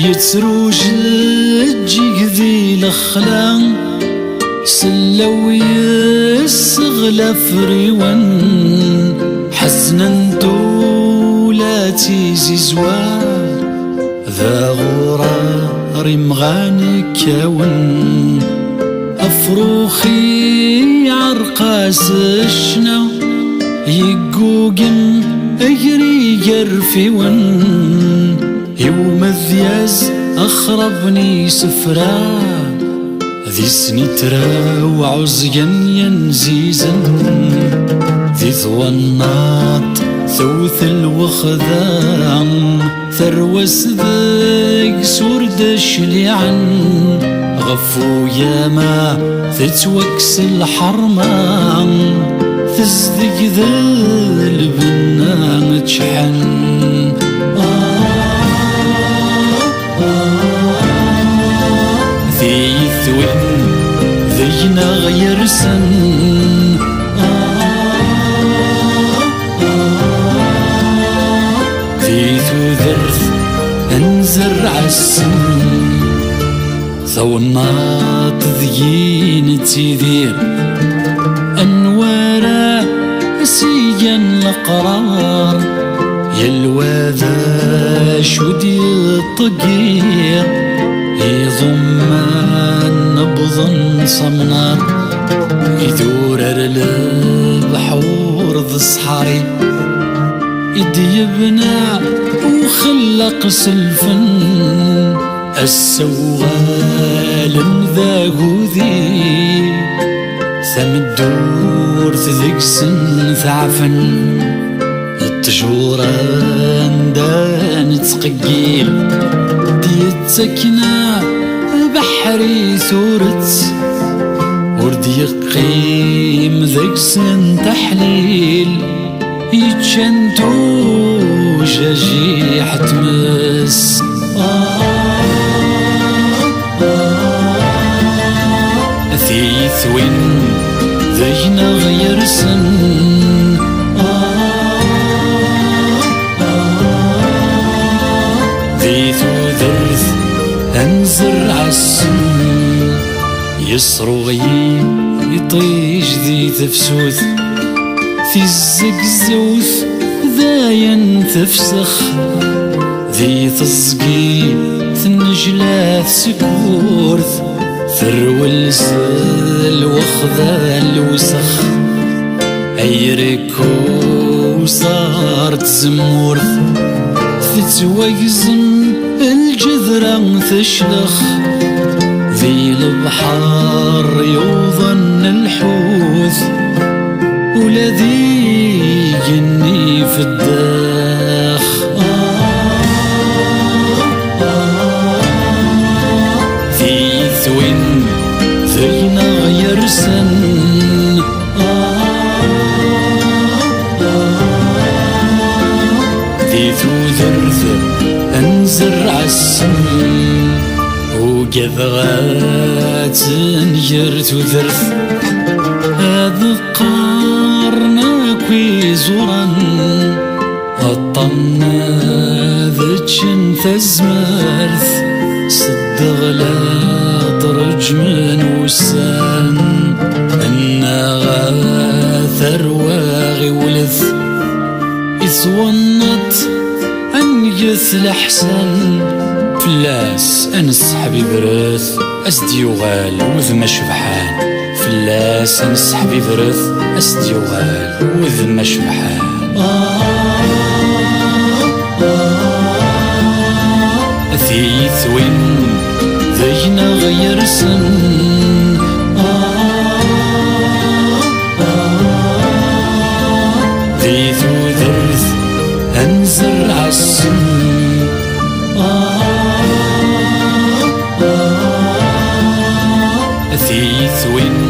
يتروج الجيك ذي الأخلاق سلو يسغل فريون حزنا لا تيزي زوار ذا غرار مغاني كون أفروخي عرقاس الشنا يقوقن أجري يرفيون يوم الذياز أخربني سفرا ذي سنترا وعزيا ينزيزا ذي ثوانات ثوث الوخذان ثروس ذيك سورد شليعا غفو ياما تتوكس الحرمان تزدق ذا البنا تشحن ذي ثوين ذينا غير سن ذي ثوذرث انزرع السن ثونات ذيين تيذير أنوارا سيا القرار يلواذا شودي الطقير يضمان نبض صمنار يدور البحور ذي الصحاري يديبنا وخلق سلفن السوال ذاقو ذي ثم الدور ذيك سن ثعفن التجورة دان تقيل ديتسكنا بحري ثورت ورد يقيم ذيك سن تحليل يتشنتو جاجي حتمس ذي ثوين ذينا غير سن ذي ثوذرث انزرع السن يصرغي يطيج ذي تفسوث في الزقزوث ذا ينتفسخ ذي تزقي ثنجلاث سكورث ثرو الزل وخذا الوسخ أيركو صارت زمورث تتويزن الجذرة تشلخ ذي البحر يوظن الحوث ولذي يني في الداخ ذي ثوين ذينا غير سن ذي ثوذرث انزرع السن وقذغات يرث ذرث هذا قارنا كوي زورا الطنا ذتشن تزمرث صدق لا طرج من وسان أنا غاثر واغي ولث إثونت أن يثل حسن فلاس أنس حبيب رث أسدي وغال وذ شبحان فلاس أنس حبيب رث أسدي وغال وذ شبحان ذي ثوين ذينا غير سن ذي ثوذرث انزرع السن ذي ثوين